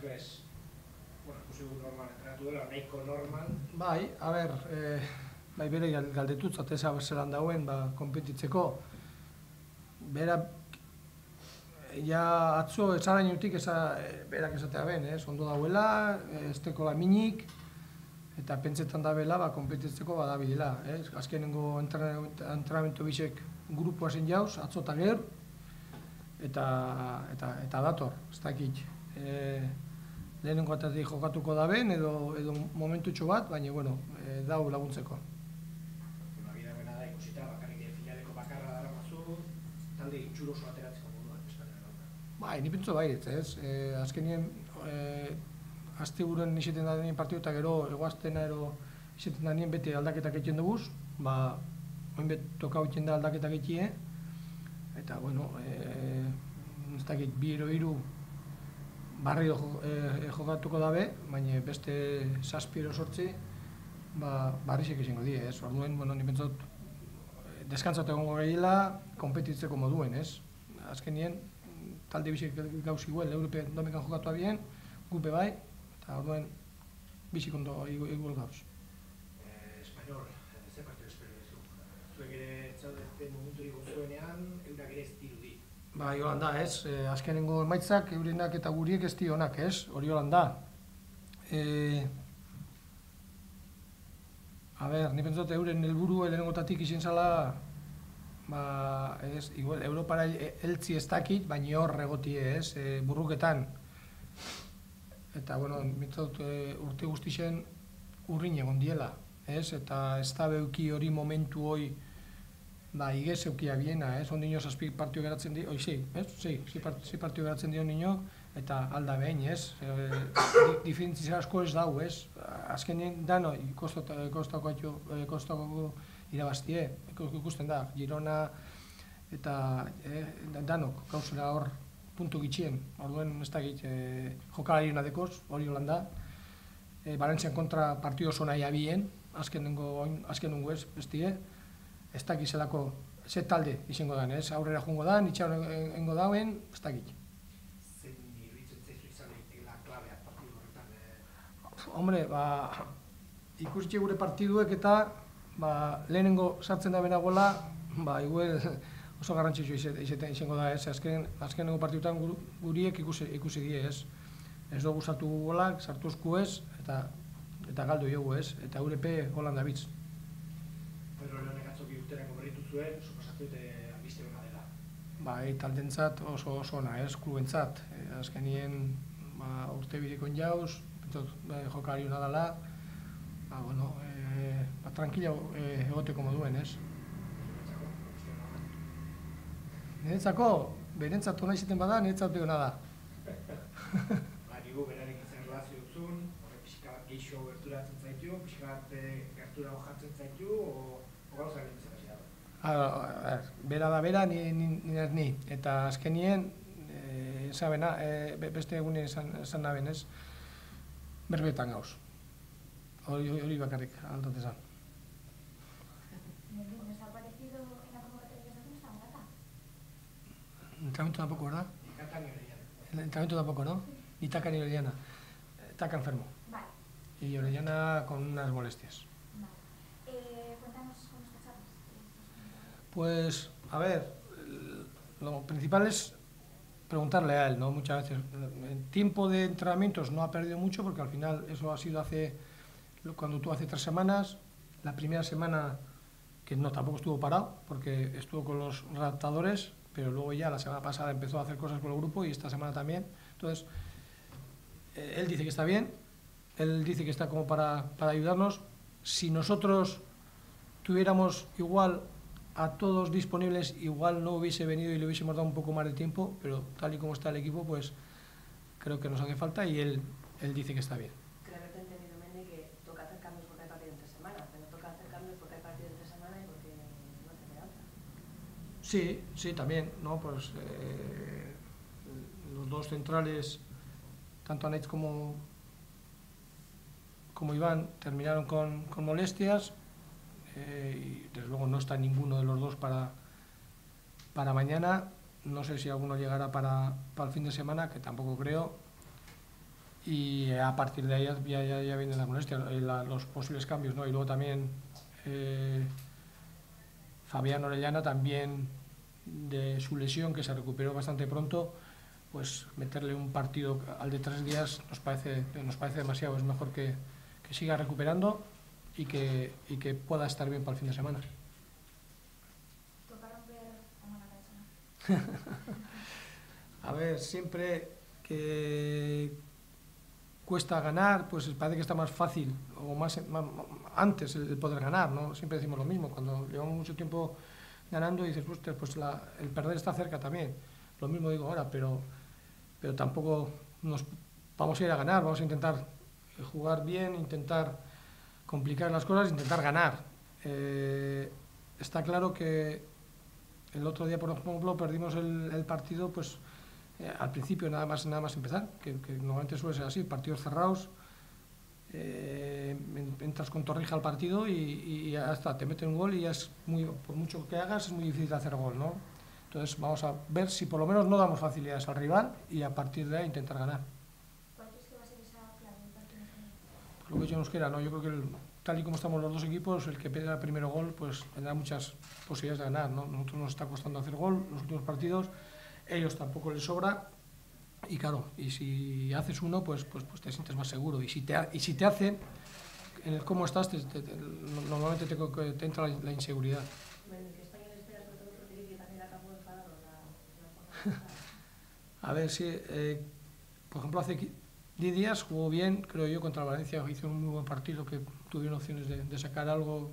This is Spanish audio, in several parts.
bez, ikusi gu normal entrenatu dela, nahiko normal. Bai, a ber, bai bere galdetutzat eza zelan dauen, konpetitzeko. Bera, ja atzo esarainutik berak esatea ben, ondo dauela, ez tekola minik, eta pentsetan dabela, konpetitzeko badabilela. Azkenengo entrenamentu bisek grupua zen jauz, atzo eta ger, eta dator, ez dakit. Lehenengo atatik jokatuko da ben, edo momentutxo bat, baina, dau laguntzeko. Bida bena da, ikusita, bakarrik finaleko bakarra dara mazu, talde itxuroso ateratzeko moduan, Espainiaren aurka. Bai, ni pentsu bai, ez? Azkenien, azte buruan izeten da denien partidu eta gero, egoaztena izeten da nien beti aldaketak egiten duguz, oin bet toka egiten da aldaketak egitie, eta, ez dakit, 2-3 barrio jokatuko dabe, baina beste 7-8 barrizek izango die, ez? Orduen, ni pentsot, deskantzatu egongo gehiela, konpetitzeko moduen, ez? Azkenien, talde bizek gauz iguel, Europe domekan jokatu abien, gupe bai, eta orduen, bizik ondo iguel gauz. Espainol, ze partidu espero duzu? Zuek ere txaudete momenturik gozuenean, eurak ere ez dirudi. Bai, holan da, ez? Azkenengo emaitzak, eurenak eta guriek ez dionak, ez? Hori holan da. A ber, ni pentsot euren helburu lehenengotatik izin zala, igual, Europara heltzi ez dakit, baina hor egotie, ez? Burruketan. Eta, pentsot urte guztixen urrin egon diela, ez? Eta ez da beuki hori momentu hori igez eukia biena, ez? Ondino 7 partio geratzen dio, ez? 6 partio geratzen dio nino, eta alda behin, ez? Diferentzia asko ez dau, ez? Azkenien dano kostako irabaztie, ikusten da, Girona eta danok gauzela hor puntu gitxien, orduen ez dakit jokalari nadekoz, hori holan da. Valentzian kontra partio oso nahi abien, azkenengo ez, bestie, ez dakit zelako, ze talde izango dan, ez? Aurrera jungo dan, itxaron engo dauen, ez dakit. Zein iruditzen zaizu izan daitela klabea partidu horretan? Hombre, ikusitxe gure partiduek eta lehenengo sartzen da benagoela, igual oso garrantzitsu izango da, ez? Azkenengo partiduetan guriek ikusi die, ez? Ez dugu sartu golak, sartu esku ez, eta galdu jogu, ez? Eta Europe Holanda bitz. Pedro Leonek atzoki urterako berritu zuen, supasatu eta albiste hona dela. Bai, taldentzat oso ona, ez? Klubentzat. Azkenien urte bidekon jauz, jokalari hona dela, tranquila egoteko moduen, ez? Niretzako, berentzat hona izaten bada, niretzat hona da. Nigu berarekin zen relazio dutzun, horre pixka bat geixo gerturatzen zaitu, pixka bat gertura hojatzen zaitu, o gauza egin zen hasi da? Bera da bera, ni. Eta azkenien, beste egunen esan naben, ez? Berbetan gauz. Hori bakarrik aldatezan. ¿Les ha parecido en la convocatoria que hacemos a Morata? Entrenamiento tampoco, ¿verdad? Ni Kata ni Orellana. El entrenamiento tampoco, ¿no? Ni Taka ni Orellana. Taka enfermo. Vale. Y Orellana con unas molestias. Vale. Cuéntanos cómo está Charles. Pues, a ver, lo principal es preguntarle a él, ¿no? Muchas veces. En tiempo de entrenamientos no ha perdido mucho porque al final eso ha sido cuando tú hace 3 semanas, la primera semana que no, tampoco estuvo parado porque estuvo con los adaptadores, pero luego ya la semana pasada empezó a hacer cosas con el grupo y esta semana también. Entonces, él dice que está bien, él dice que está como para ayudarnos. Si nosotros tuviéramos igual a todos disponibles, igual no hubiese venido y le hubiésemos dado un poco más de tiempo, pero tal y como está el equipo, pues creo que nos hace falta y él dice que está bien. Creo que te he entendido, Mendy, que toca hacer cambios porque hay partido entre semana, pero toca hacer cambios porque hay partido entre semana y porque no te queda otra. Sí, también, ¿no? Pues los dos centrales, tanto Anaitz como Iván, terminaron con molestias y desde luego no está ninguno de los dos para mañana. No sé si alguno llegará para el fin de semana, que tampoco creo. y a partir de ahí ya viene la molestia, los posibles cambios, ¿no? Y luego también Fabián Orellana, también de su lesión, que se recuperó bastante pronto, pues meterle un partido al de 3 días nos parece demasiado. Es mejor que siga recuperando y que pueda estar bien para el fin de semana. Toca romper la mala racha. A ver, siempre que cuesta ganar, pues parece que está más fácil o más antes el poder ganar, ¿no? Siempre decimos lo mismo, cuando llevamos mucho tiempo ganando y dices, pues el perder está cerca también. Lo mismo digo ahora, pero tampoco nos vamos a ir a ganar, vamos a intentar jugar bien, intentar complicar las cosas, intentar ganar. Está claro que el otro día, por ejemplo, perdimos el partido, pues al principio nada más empezar, que normalmente suele ser así, partidos cerrados, entras con Torrija al partido y ya está, te meten un gol y ya es por mucho que hagas es muy difícil hacer gol, ¿no? Entonces vamos a ver si por lo menos no damos facilidades al rival y a partir de ahí intentar ganar. ¿Cuál crees que va a ser esa clave del partido? Por lo que ellos nos quiera, ¿no? Yo creo que tal y como estamos los dos equipos, el que pega el primero gol pues tendrá muchas posibilidades de ganar, ¿no? Nosotros nos está costando hacer gol los últimos partidos, ellos tampoco les sobra y claro, y si haces uno pues te sientes más seguro y si te hacen, en el cómo estás normalmente te entra la inseguridad. A ver, sí, por ejemplo, hace 10 días jugó bien, creo yo, contra Valencia, hizo un muy buen partido, que tuvieron opciones de sacar algo,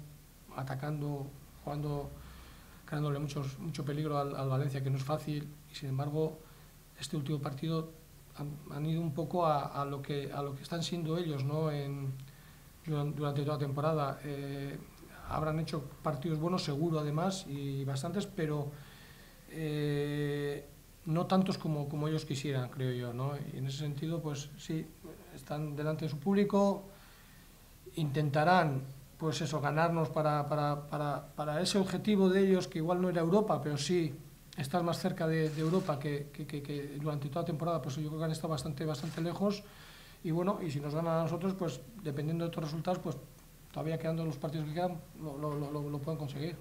atacando, jugando, creándole mucho peligro al Valencia, que no es fácil, y sin embargo, este último partido han ido un poco a lo que están siendo ellos, ¿no? Durante toda la temporada. Habrán hecho partidos buenos, seguro, además, y bastantes, pero no tantos como ellos quisieran, creo yo, ¿no? Y en ese sentido, pues sí, están delante de su público, intentarán, pues eso, ganarnos para ese objetivo de ellos, que igual no era Europa, pero sí estar más cerca de Europa que durante toda la temporada, pues yo creo que han estado bastante lejos, y bueno, y si nos ganan a nosotros, pues dependiendo de otros resultados, pues todavía quedando los partidos que quedan, lo pueden conseguir.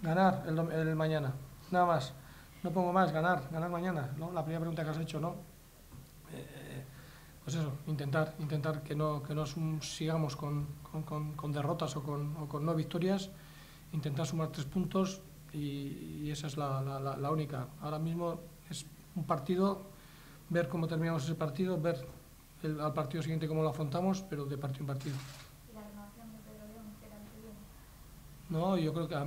Ganar el mañana, nada más, no pongo más, ganar mañana, ¿no? La primera pregunta que has hecho, ¿no? Pues eso, intentar que no sigamos con derrotas o con no victorias, intentar sumar 3 puntos y esa es la única. Ahora mismo es un partido, ver cómo terminamos ese partido, ver al partido siguiente cómo lo afrontamos, pero de partido en partido. No, yo creo que a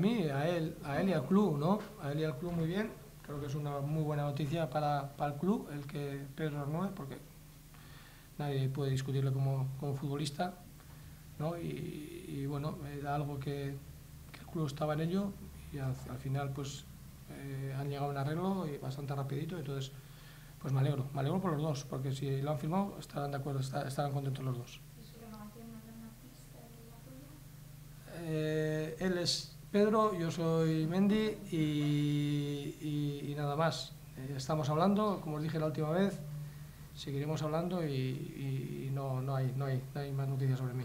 él y al club, ¿no? A él y al club muy bien. Creo que es una muy buena noticia para el club el que Pedro renueve, porque nadie puede discutirle como futbolista, ¿no? Y bueno, era algo que el club estaba en ello y al final pues han llegado a un arreglo y bastante rapidito, entonces pues me alegro por los dos, porque si lo han firmado estarán de acuerdo, estarán contentos los dos. Él es Pedro, yo soy Mendy y nada más. Estamos hablando, como os dije la última vez, seguiremos hablando y no hay más noticias sobre mí.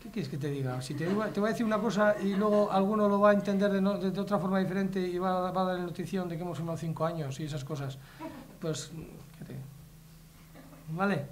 ¿Qué quieres que te diga? Si te voy a decir una cosa y luego alguno lo va a entender de otra forma diferente y va a dar la notición de que hemos firmado 5 años y esas cosas, pues, ¿qué te digo? ¿Vale?